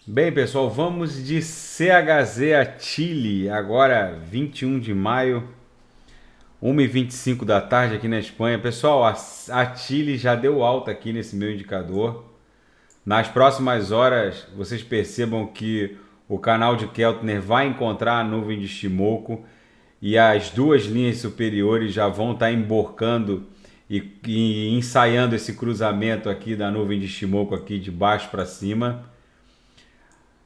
Bem, pessoal, vamos de CHZ a Chile, agora 21 de maio, 1h25 da tarde aqui na Espanha. Pessoal, a Chile já deu alta aqui nesse meu indicador. Nas próximas horas, vocês percebam que o canal de Keltner vai encontrar a nuvem de Shimoku e as duas linhas superiores já vão estar emborcando e ensaiando esse cruzamento aqui da nuvem de Shimoku aqui de baixo para cima.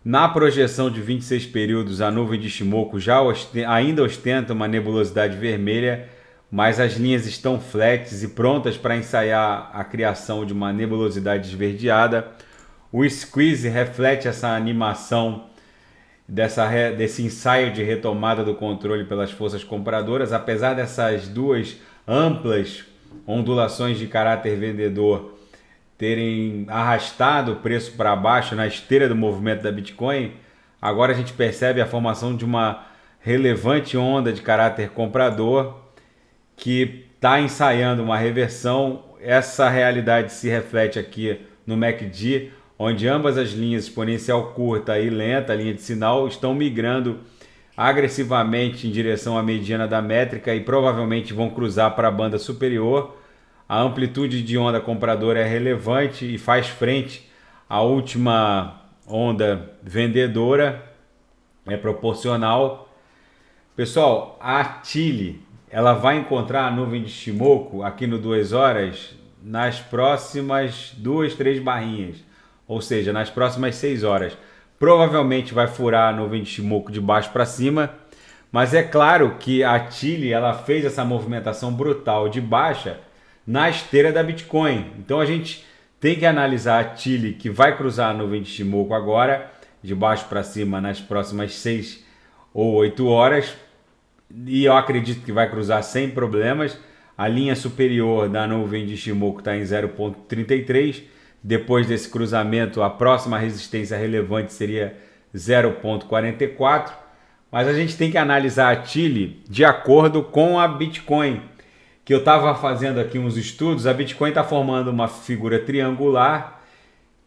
Na projeção de 26 períodos, a nuvem de Shimoku ainda ostenta uma nebulosidade vermelha, mas as linhas estão flats e prontas para ensaiar a criação de uma nebulosidade esverdeada. O squeeze reflete essa animação desse ensaio de retomada do controle pelas forças compradoras, apesar dessas duas amplas ondulações de caráter vendedor terem arrastado o preço para baixo na esteira do movimento da Bitcoin. Agora a gente percebe a formação de uma relevante onda de caráter comprador que está ensaiando uma reversão. Essa realidade se reflete aqui no MACD, onde ambas as linhas exponencial curta e lenta, a linha de sinal, estão migrando agressivamente em direção à mediana da métrica e provavelmente vão cruzar para a banda superior. A amplitude de onda compradora é relevante e faz frente à última onda vendedora, é proporcional. Pessoal, a Chile, ela vai encontrar a nuvem de Shimoku aqui no 2 horas nas próximas 2, 3 barrinhas, ou seja, nas próximas 6 horas. Provavelmente vai furar a nuvem de Shimoku de baixo para cima, mas é claro que a Chile ela fez essa movimentação brutal de baixa na esteira da Bitcoin. Então a gente tem que analisar a Chile, que vai cruzar a nuvem de Shimoku agora, de baixo para cima, nas próximas 6 ou 8 horas. E eu acredito que vai cruzar sem problemas. A linha superior da nuvem de Shimoku está em 0,33. Depois desse cruzamento, a próxima resistência relevante seria 0,44. Mas a gente tem que analisar a Chile de acordo com a Bitcoin, que eu estava fazendo aqui uns estudos. A Bitcoin está formando uma figura triangular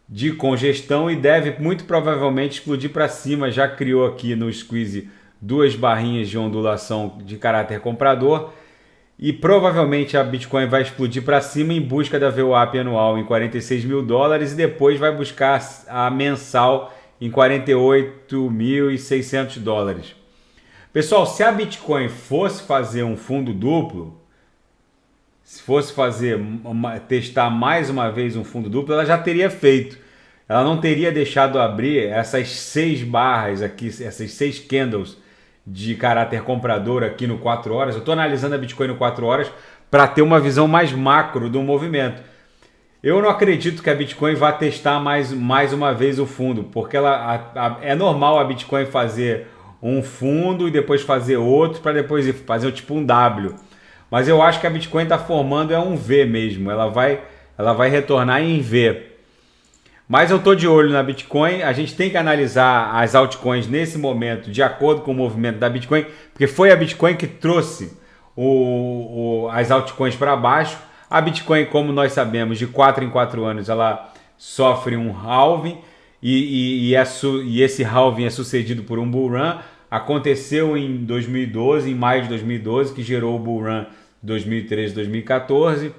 de congestão e deve muito provavelmente explodir para cima. Já criou aqui no squeeze duas barrinhas de ondulação de caráter comprador e provavelmente a Bitcoin vai explodir para cima em busca da VWAP anual em $46 mil e depois vai buscar a mensal em $48.600. Pessoal, se a Bitcoin fosse fazer um fundo duplo, se fosse testar mais uma vez um fundo duplo, ela já teria feito. Ela não teria deixado abrir essas 6 barras aqui, essas 6 candles de caráter comprador aqui no 4 horas. Eu estou analisando a Bitcoin no 4 horas para ter uma visão mais macro do movimento. Eu não acredito que a Bitcoin vá testar mais uma vez o fundo, porque é normal a Bitcoin fazer um fundo e depois fazer outro para depois fazer tipo um W. Mas eu acho que a Bitcoin está formando um V mesmo. Ela vai retornar em V. Mas eu estou de olho na Bitcoin. A gente tem que analisar as altcoins nesse momento de acordo com o movimento da Bitcoin, porque foi a Bitcoin que trouxe as altcoins para baixo. A Bitcoin, como nós sabemos, de 4 em 4 anos, ela sofre um halving e esse halving é sucedido por um bull run. Aconteceu em 2012, em maio de 2012, que gerou o bull run 2013-2014,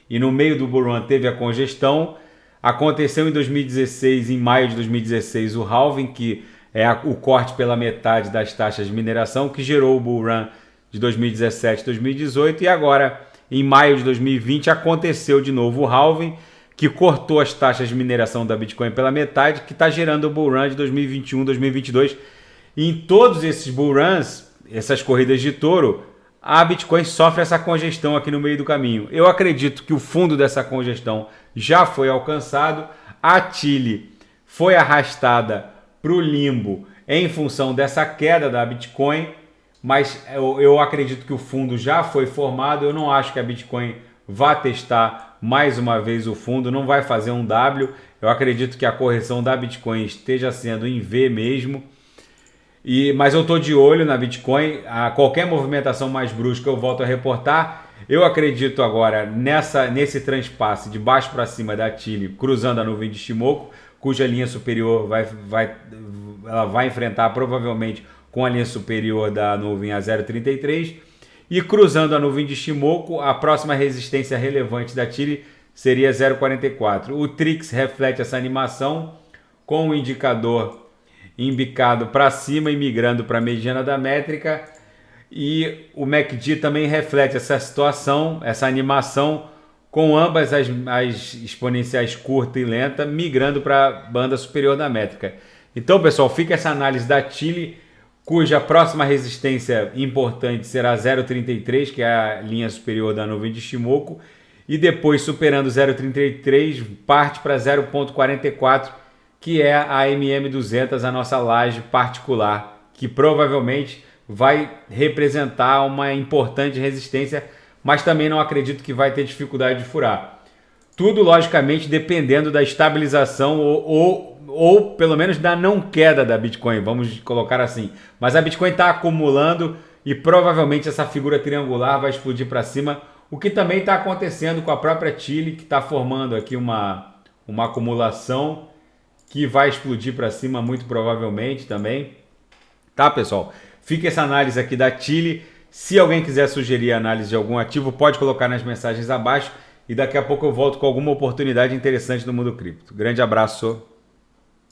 e no meio do bull run teve a congestão. Aconteceu em 2016, em maio de 2016, o halving, que é o corte pela metade das taxas de mineração, que gerou o bull run de 2017-2018, e agora, em maio de 2020, aconteceu de novo o halving, que cortou as taxas de mineração da Bitcoin pela metade, que está gerando o bull run de 2021-2022. E em todos esses bull runs, essas corridas de touro, a Bitcoin sofre essa congestão aqui no meio do caminho. Eu acredito que o fundo dessa congestão já foi alcançado. A Chile foi arrastada para o limbo em função dessa queda da Bitcoin, mas eu acredito que o fundo já foi formado. Eu não acho que a Bitcoin vá testar mais uma vez o fundo, não vai fazer um W. Eu acredito que a correção da Bitcoin esteja sendo em V mesmo. Mas eu estou de olho na Bitcoin. A qualquer movimentação mais brusca eu volto a reportar. Eu acredito agora nesse transpasse de baixo para cima da Chile, cruzando a nuvem de Shimoku, cuja linha superior ela vai enfrentar provavelmente com a linha superior da nuvem a 0,33. E cruzando a nuvem de Shimoku, a próxima resistência relevante da Chile seria 0,44. O Trix reflete essa animação com o indicador embicado para cima e migrando para a mediana da métrica. E o MACD também reflete essa situação, essa animação, com ambas as exponenciais curta e lenta migrando para a banda superior da métrica. Então, pessoal, fica essa análise da Chile, cuja próxima resistência importante será 0,33, que é a linha superior da nuvem de Shimoku, e depois, superando 0,33, parte para 0,44, que é a MM200, a nossa laje particular, que provavelmente vai representar uma importante resistência, mas também não acredito que vai ter dificuldade de furar. Tudo, logicamente, dependendo da estabilização ou pelo menos da não queda da Bitcoin, vamos colocar assim. Mas a Bitcoin está acumulando e provavelmente essa figura triangular vai explodir para cima, o que também está acontecendo com a própria Chile, que está formando aqui uma acumulação que vai explodir para cima muito provavelmente também. Tá, pessoal? Fica essa análise aqui da Chile. Se alguém quiser sugerir a análise de algum ativo, pode colocar nas mensagens abaixo e daqui a pouco eu volto com alguma oportunidade interessante no mundo cripto. Grande abraço.